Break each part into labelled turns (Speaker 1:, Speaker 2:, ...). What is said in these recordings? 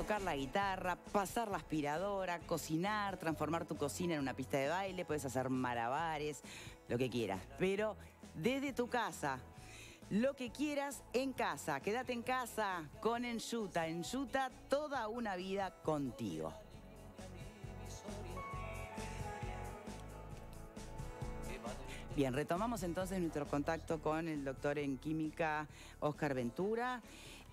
Speaker 1: tocar la guitarra, pasar la aspiradora, cocinar, transformar tu cocina en una pista de baile, puedes hacer malabares, lo que quieras. Pero desde tu casa, lo que quieras en casa. Quédate en casa con Enjuta. Enjuta, toda una vida contigo. Bien, retomamos entonces nuestro contacto con el doctor en química, Óscar Ventura.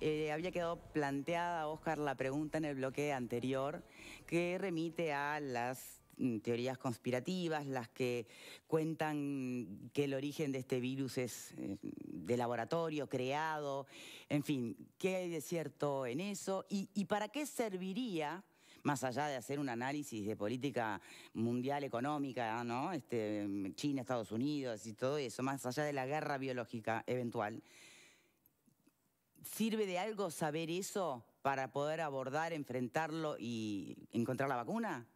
Speaker 1: Había quedado planteada, Óscar, la pregunta en el bloque anterior que remite a las teorías conspirativas, las que cuentan que el origen de este virus es de laboratorio, creado, en fin, ¿qué hay de cierto en eso? ¿Y para qué serviría, más allá de hacer un análisis de política mundial económica, ¿no? China, Estados Unidos y todo eso, más allá de la guerra biológica eventual, ¿sirve de algo saber eso para poder abordar, enfrentarlo y encontrar la vacuna?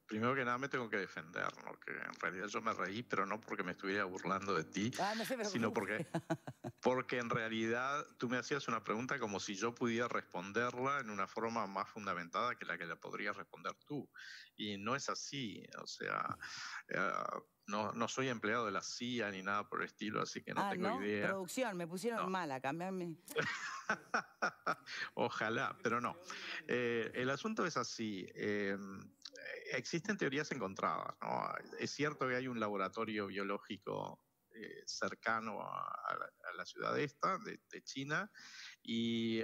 Speaker 2: Primero que nada me tengo que defender, ¿no? Que en realidad yo me reí, pero no porque me estuviera burlando de ti,
Speaker 1: no se
Speaker 2: sino porque en realidad tú me hacías una pregunta como si yo pudiera responderla en una forma más fundamentada que la podrías responder tú. Y no es así, o sea, no soy empleado de la CIA ni nada por el estilo, así que no tengo idea.
Speaker 1: Producción, me pusieron mal a cambiarme.
Speaker 2: Ojalá, pero no. El asunto es así. Existen teorías encontradas, ¿no? Es cierto que hay un laboratorio biológico cercano a la ciudad esta, de China, y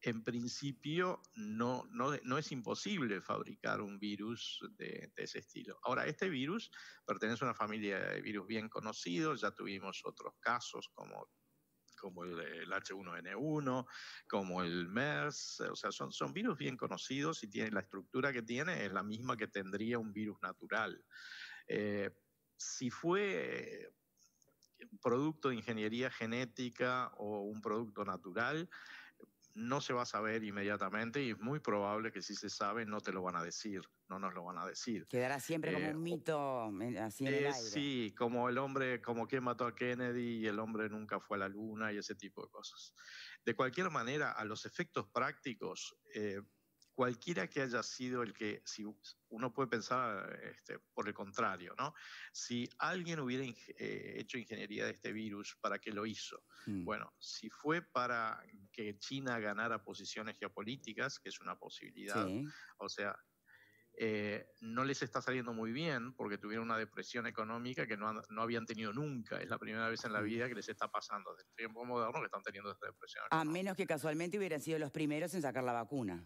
Speaker 2: en principio no es imposible fabricar un virus de ese estilo. Ahora, este virus pertenece a una familia de virus bien conocidos, ya tuvimos otros casos como el H1N1, como el MERS, o sea, son virus bien conocidos y tienen la estructura que tiene, es la misma que tendría un virus natural. Si fue un producto de ingeniería genética o un producto natural, no se va a saber inmediatamente y es muy probable que si se sabe no te lo van a decir, no nos lo van a decir.
Speaker 1: Quedará siempre como un mito así en el aire.
Speaker 2: Sí, como el hombre, como quien mató a Kennedy y el hombre nunca fue a la luna y ese tipo de cosas. De cualquier manera, a los efectos prácticos, cualquiera que haya sido el que, si uno puede pensar por el contrario, ¿no? Si alguien hubiera hecho ingeniería de este virus, ¿para qué lo hizo? Bueno, si fue para que China ganara posiciones geopolíticas, que es una posibilidad, o sea, no les está saliendo muy bien porque tuvieron una depresión económica que no habían tenido nunca. Es la primera vez en la vida que les está pasando desde el tiempo moderno que están teniendo esta depresión económica.
Speaker 1: A menos que casualmente hubieran sido los primeros en sacar la vacuna.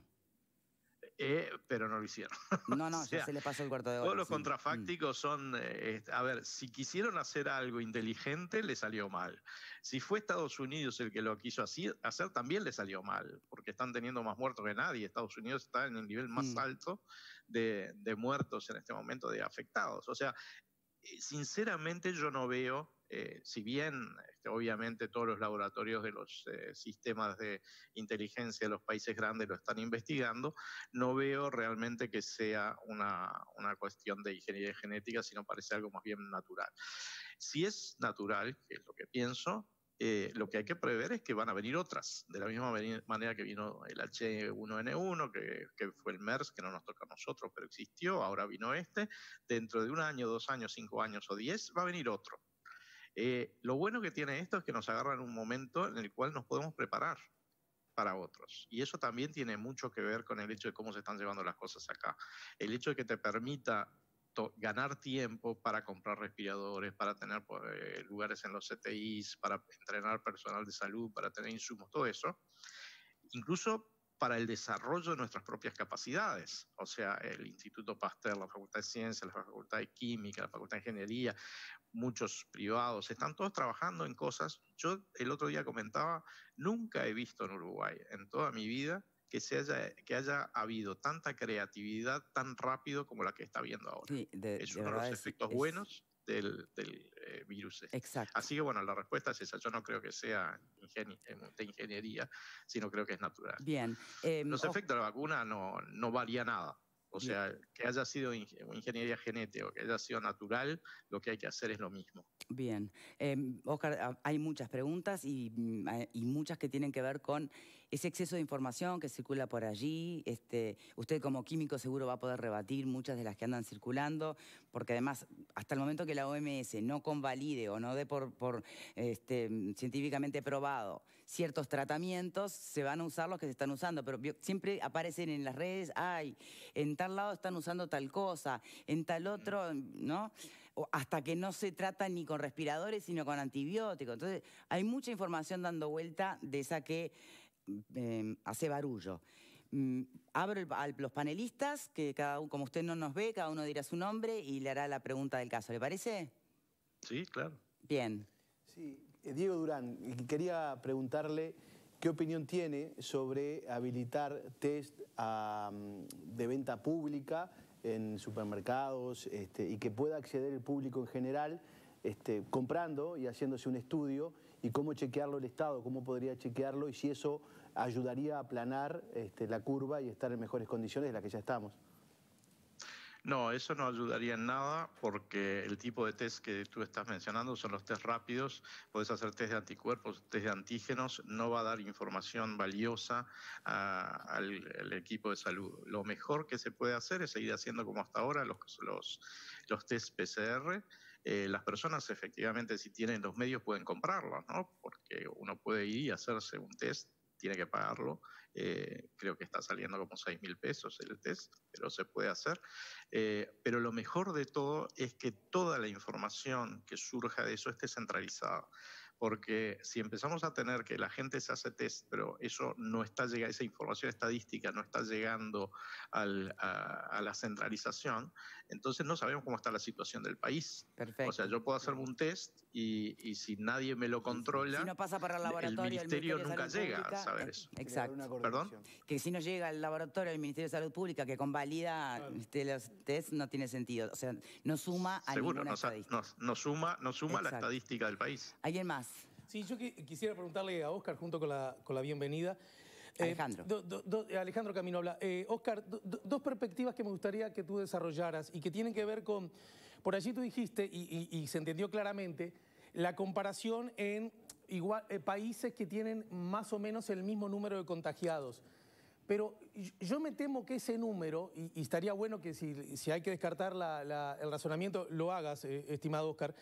Speaker 2: Pero no lo hicieron.
Speaker 1: No, o sea, ya se les pasó el cuarto de hora.
Speaker 2: Todos los contrafácticos son, a ver, si quisieron hacer algo inteligente, le salió mal. Si fue Estados Unidos el que lo quiso hacer, también le salió mal, porque están teniendo más muertos que nadie. Estados Unidos está en el nivel más alto de muertos en este momento, de afectados. O sea, sinceramente yo no veo, si bien obviamente todos los laboratorios de los sistemas de inteligencia de los países grandes lo están investigando, no veo realmente que sea una cuestión de ingeniería genética, sino parece algo más bien natural. Si es natural, que es lo que pienso, lo que hay que prever es que van a venir otras, de la misma manera que vino el H1N1, que fue el MERS, que no nos toca a nosotros, pero existió, ahora vino dentro de 1 año, 2 años, 5 años o 10, va a venir otro. Lo bueno que tiene esto es que nos agarra en un momento en el cual nos podemos preparar para otros. Y eso también tiene mucho que ver con el hecho de cómo se están llevando las cosas acá. El hecho de que te permita ganar tiempo para comprar respiradores, para tener lugares en los CTIs, para entrenar personal de salud, para tener insumos, todo eso, incluso para el desarrollo de nuestras propias capacidades. O sea, el Instituto Pasteur, la Facultad de Ciencias, la Facultad de Química, la Facultad de Ingeniería, muchos privados, están todos trabajando en cosas. Yo el otro día comentaba, nunca he visto en Uruguay, en toda mi vida, que haya habido tanta creatividad tan rápido como la que está habiendo ahora.
Speaker 1: Sí,
Speaker 2: es uno de los efectos buenos del virus.
Speaker 1: Exacto.
Speaker 2: Así que bueno, la respuesta es esa. Yo no creo que sea de ingeniería, sino creo que es natural.
Speaker 1: Bien.
Speaker 2: Los efectos de la vacuna no varía nada. O sea, que haya sido ingeniería genética o que haya sido natural, lo que hay que hacer es lo mismo.
Speaker 1: Bien. Óscar, hay muchas preguntas y muchas que tienen que ver con ese exceso de información que circula por allí, usted como químico seguro va a poder rebatir muchas de las que andan circulando, porque además, hasta el momento que la OMS no convalide o no dé por científicamente probado ciertos tratamientos, se van a usar los que se están usando, pero siempre aparecen en las redes, ay, en tal lado están usando tal cosa, en tal otro, ¿no? Hasta que no se trata ni con respiradores, sino con antibióticos. Entonces, hay mucha información dando vuelta de esa que hace barullo. Abro a los panelistas, que cada uno, como usted no nos ve, cada uno dirá su nombre y le hará la pregunta del caso. ¿Le parece?
Speaker 2: Sí, claro.
Speaker 1: Bien.
Speaker 3: Sí, Diego Durán, quería preguntarle qué opinión tiene sobre habilitar test de venta pública en supermercados y que pueda acceder el público en general comprando y haciéndose un estudio, y cómo chequearlo el Estado, cómo podría chequearlo y si eso ayudaría a aplanar la curva y estar en mejores condiciones de las que ya estamos.
Speaker 2: No, eso no ayudaría en nada porque el tipo de test que tú estás mencionando son los test rápidos. Podés hacer test de anticuerpos, test de antígenos, no va a dar información valiosa al equipo de salud. Lo mejor que se puede hacer es seguir haciendo como hasta ahora los test PCR. Las personas efectivamente, si tienen los medios, pueden comprarlos, ¿no? Porque uno puede ir y hacerse un test, tiene que pagarlo. Creo que está saliendo como 6.000 pesos el test, pero se puede hacer. Pero lo mejor de todo es que toda la información que surja de eso esté centralizada. Porque si empezamos a tener que la gente se hace test, pero eso no está llegando, esa información estadística no está llegando a la centralización, entonces no sabemos cómo está la situación del país.
Speaker 1: Perfecto.
Speaker 2: O sea, yo puedo hacerme un test y si nadie me lo controla,
Speaker 1: si no pasa para el laboratorio,
Speaker 2: el Ministerio nunca
Speaker 1: de Salud
Speaker 2: llega
Speaker 1: Pública,
Speaker 2: a saber eso.
Speaker 1: Exacto.
Speaker 2: ¿Perdón?
Speaker 1: Que si no llega al laboratorio del Ministerio de Salud Pública que convalida los test, no tiene sentido. O sea, no suma a ninguna estadística.
Speaker 2: No suma la estadística del país.
Speaker 1: ¿Alguien más?
Speaker 4: Sí, yo quisiera preguntarle a Óscar, junto con la bienvenida.
Speaker 1: Alejandro.
Speaker 4: Alejandro Camino habla. Óscar, dos perspectivas que me gustaría que tú desarrollaras y que tienen que ver con, por allí tú dijiste, y se entendió claramente, la comparación en países que tienen más o menos el mismo número de contagiados. Pero yo me temo que ese número, y estaría bueno que si hay que descartar el razonamiento, lo hagas, estimado Óscar.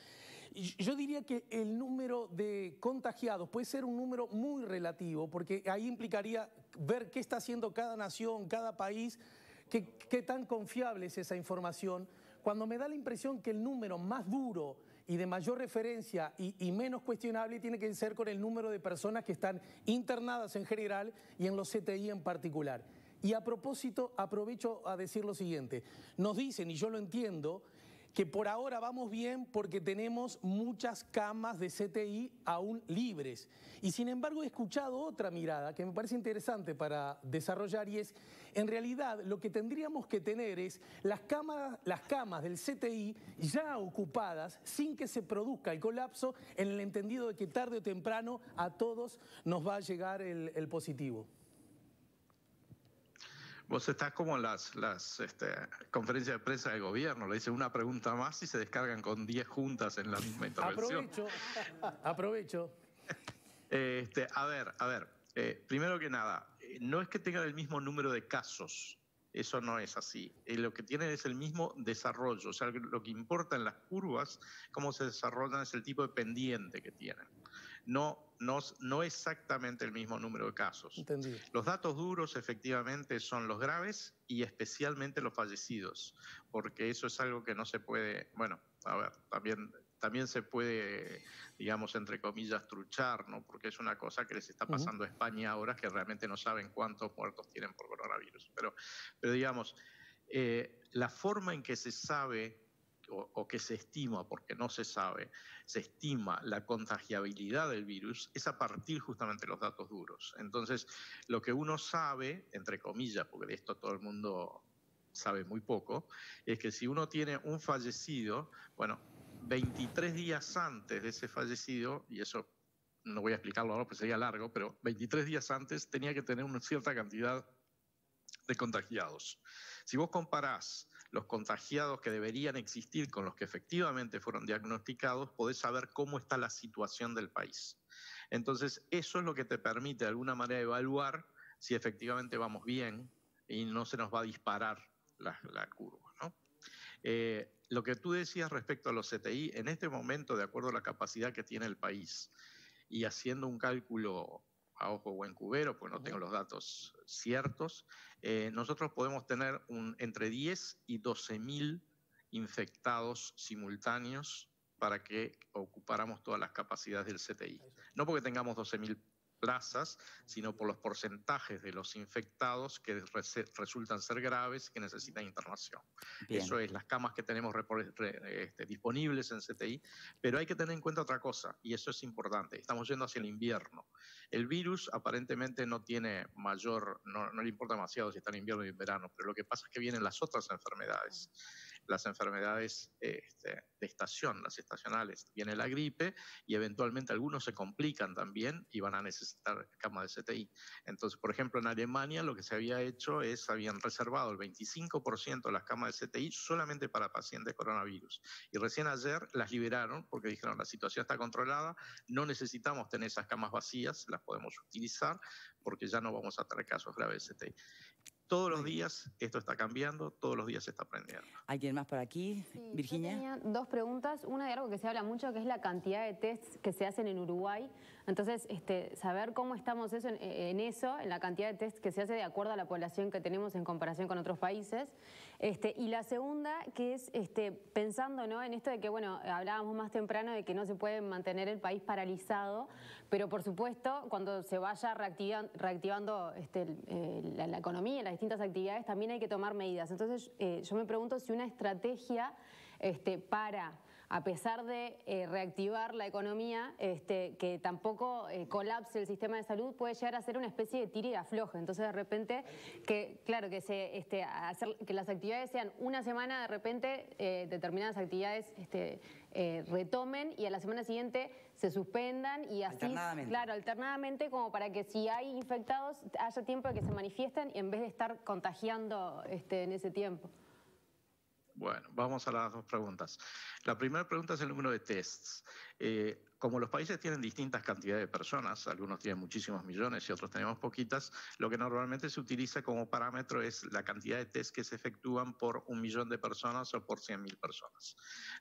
Speaker 4: Yo diría que el número de contagiados puede ser un número muy relativo, porque ahí implicaría ver qué está haciendo cada nación, cada país, qué tan confiable es esa información, cuando me da la impresión que el número más duro y de mayor referencia y menos cuestionable tiene que ser con el número de personas que están internadas en general y en los CTI en particular. Y a propósito, aprovecho a decir lo siguiente. Nos dicen, y yo lo entiendo, que por ahora vamos bien porque tenemos muchas camas de CTI aún libres. Y sin embargo he escuchado otra mirada que me parece interesante para desarrollar, y es, en realidad lo que tendríamos que tener es las camas del CTI ya ocupadas sin que se produzca el colapso, en el entendido de que tarde o temprano a todos nos va a llegar el positivo.
Speaker 2: Vos estás como en las conferencias de prensa del gobierno, le dicen una pregunta más y se descargan con 10 juntas en la misma intervención.
Speaker 4: Aprovecho.
Speaker 2: A ver, primero que nada, no es que tengan el mismo número de casos, eso no es así. Lo que tienen es el mismo desarrollo, o sea, lo que importa en las curvas, cómo se desarrollan, es el tipo de pendiente que tienen. No exactamente el mismo número de casos.
Speaker 4: Entendido.
Speaker 2: Los datos duros efectivamente son los graves y especialmente los fallecidos, porque eso es algo que no se puede, bueno, a ver, también se puede, digamos, entre comillas, truchar, ¿no? Porque es una cosa que les está pasando a España ahora, que realmente no saben cuántos muertos tienen por coronavirus. Pero digamos, la forma en que se sabe o que se estima, porque no se sabe, se estima la contagiabilidad del virus, es a partir justamente de los datos duros. Entonces, lo que uno sabe, entre comillas, porque de esto todo el mundo sabe muy poco, es que si uno tiene un fallecido, bueno, 23 días antes de ese fallecido, y eso no voy a explicarlo ahora porque sería largo, pero 23 días antes tenía que tener una cierta cantidad de contagiados. Si vos comparás los contagiados que deberían existir con los que efectivamente fueron diagnosticados, podés saber cómo está la situación del país. Entonces, eso es lo que te permite de alguna manera evaluar si efectivamente vamos bien y no se nos va a disparar la curva, ¿no? Lo que tú decías respecto a los CTI, en este momento, de acuerdo a la capacidad que tiene el país, y haciendo un cálculo a ojo buen cubero, pues no tengo los datos ciertos, nosotros podemos tener entre 10 y 12.000 infectados simultáneos para que ocupáramos todas las capacidades del CTI. No porque tengamos 12.000 plazas, sino por los porcentajes de los infectados que resultan ser graves y que necesitan internación. Bien. Eso es las camas que tenemos disponibles en CTI, pero hay que tener en cuenta otra cosa, y eso es importante. Estamos yendo hacia el invierno. El virus aparentemente no tiene no le importa demasiado si está en invierno o en verano, pero lo que pasa es que vienen las otras enfermedades. Las enfermedades de estación, las estacionales, viene la gripe y eventualmente algunos se complican también y van a necesitar camas de CTI. Entonces, por ejemplo, en Alemania lo que se había hecho es, habían reservado el 25% de las camas de CTI solamente para pacientes coronavirus. Y recién ayer las liberaron porque dijeron la situación está controlada, no necesitamos tener esas camas vacías, las podemos utilizar porque ya no vamos a tener casos graves de CTI. Todos los días esto está cambiando, todos los días se está aprendiendo.
Speaker 1: ¿Alguien más por aquí?
Speaker 5: Sí,
Speaker 1: Virginia.
Speaker 5: Yo tenía dos preguntas. Una de algo que se habla mucho, que es la cantidad de tests que se hacen en Uruguay. Entonces, saber cómo estamos en la cantidad de tests que se hace de acuerdo a la población que tenemos en comparación con otros países. Y la segunda, que es pensando, ¿no?, en esto de que, bueno, hablábamos más temprano de que no se puede mantener el país paralizado, pero por supuesto, cuando se vaya reactivando la economía, las distintas actividades, también hay que tomar medidas. Entonces, yo me pregunto si una estrategia para, a pesar de reactivar la economía, que tampoco colapse el sistema de salud, puede llegar a ser una especie de tira y afloje. Entonces, de repente, que las actividades sean una semana, de repente, determinadas actividades retomen y a la semana siguiente se suspendan y así, alternadamente, como para que si hay infectados haya tiempo de que se manifiesten en vez de estar contagiando en ese tiempo.
Speaker 2: Bueno, vamos a las dos preguntas. La primera pregunta es el número de tests. Como los países tienen distintas cantidades de personas, algunos tienen muchísimos millones y otros tenemos poquitas, lo que normalmente se utiliza como parámetro es la cantidad de tests que se efectúan por 1 millón de personas o por 100.000 personas.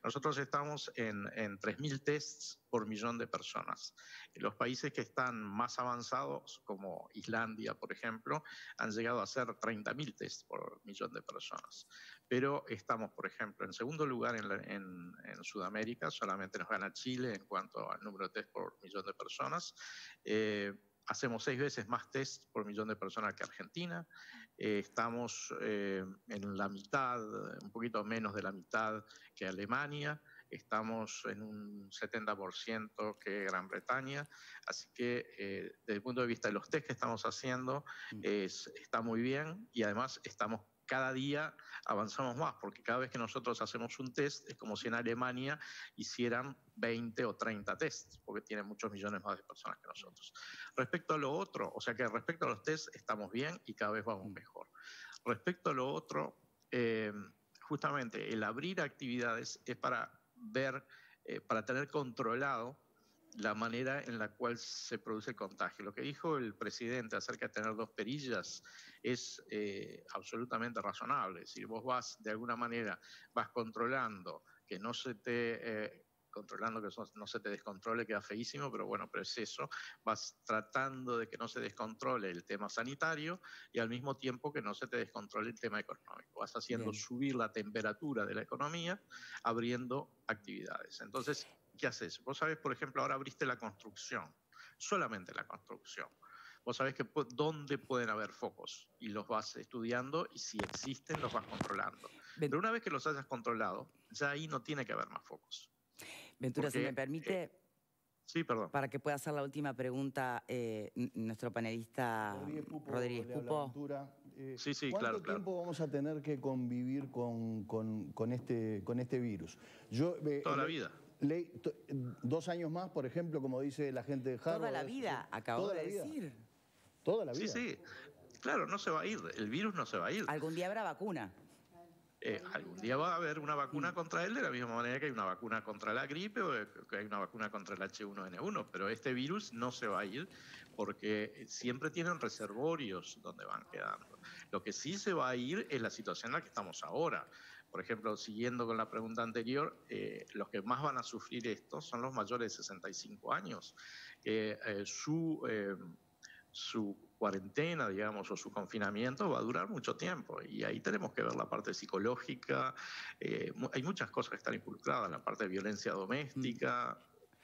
Speaker 2: Nosotros estamos en 3.000 tests por millón de personas. Los países que están más avanzados, como Islandia, por ejemplo, han llegado a hacer 30.000 tests por millón de personas. Pero estamos, por ejemplo, en segundo lugar en Sudamérica, solamente nos gana Chile en cuanto al número de test por millón de personas. Hacemos 6 veces más test por millón de personas que Argentina. Estamos en la mitad, un poquito menos de la mitad que Alemania. Estamos en un 70% que Gran Bretaña. Así que desde el punto de vista de los test que estamos haciendo, está muy bien y además cada día avanzamos más, porque cada vez que nosotros hacemos un test es como si en Alemania hicieran 20 o 30 tests, porque tienen muchos millones más de personas que nosotros. Respecto a lo otro, o sea que respecto a los tests estamos bien y cada vez vamos mejor. Respecto a lo otro, justamente el abrir actividades es para tener controlado la manera en la cual se produce el contagio. Lo que dijo el presidente acerca de tener 2 perillas es absolutamente razonable. Si vos vas, de alguna manera, vas controlando que no se te descontrole, queda feísimo, pero bueno, pero es eso. Vas tratando de que no se descontrole el tema sanitario y al mismo tiempo que no se te descontrole el tema económico. Vas haciendo subir la temperatura de la economía, abriendo actividades. Entonces, ¿qué haces? Vos sabés, por ejemplo, ahora abriste la construcción, solamente la construcción. Vos sabés dónde pueden haber focos y los vas estudiando y si existen los vas controlando. Pero una vez que los hayas controlado, ya ahí no tiene que haber más focos.
Speaker 1: Ventura, si me permite,
Speaker 2: sí, perdón.
Speaker 1: Para que pueda hacer la última pregunta, nuestro panelista Rodríguez Pupo.
Speaker 2: Sí,
Speaker 3: ¿Cuánto tiempo vamos a tener que convivir con este virus?
Speaker 2: Toda la vida.
Speaker 3: 2 años más, por ejemplo, como dice la gente de Harvard.
Speaker 1: Toda la vida, acabo de decir.
Speaker 3: Toda la vida.
Speaker 2: Sí, claro, no se va a ir, el virus no se va a ir.
Speaker 1: Algún día habrá vacuna.
Speaker 2: algún día va a haber una vacuna contra él, de la misma manera que hay una vacuna contra la gripe o que hay una vacuna contra el H1N1, pero este virus no se va a ir porque siempre tienen reservorios donde van quedando. Lo que sí se va a ir es la situación en la que estamos ahora. Por ejemplo, siguiendo con la pregunta anterior, los que más van a sufrir esto son los mayores de 65 años. Su cuarentena, digamos, o su confinamiento va a durar mucho tiempo y ahí tenemos que ver la parte psicológica. Hay muchas cosas que están involucradas, la parte de violencia doméstica,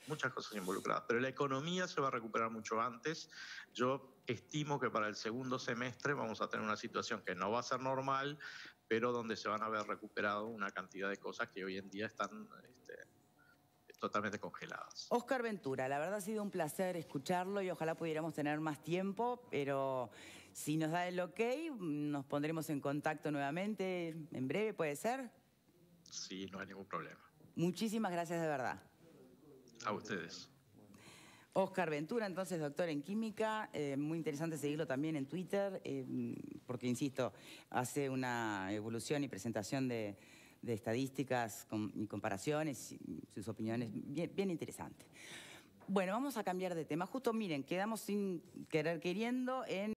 Speaker 2: muchas cosas involucradas, pero la economía se va a recuperar mucho antes. Yo estimo que para el segundo semestre vamos a tener una situación que no va a ser normal, pero donde se van a haber recuperado una cantidad de cosas que hoy en día están totalmente congeladas.
Speaker 1: Óscar Ventura, la verdad ha sido un placer escucharlo y ojalá pudiéramos tener más tiempo, pero si nos da el ok, nos pondremos en contacto nuevamente en breve, ¿puede ser?
Speaker 2: Sí, no hay ningún problema.
Speaker 1: Muchísimas gracias de verdad.
Speaker 2: A ustedes.
Speaker 1: Óscar Ventura, entonces doctor en química, muy interesante seguirlo también en Twitter, porque insisto, hace una evolución y presentación de estadísticas y comparaciones, y sus opiniones, bien interesante. Bueno, vamos a cambiar de tema. Justo, miren, quedamos sin querer queriendo en...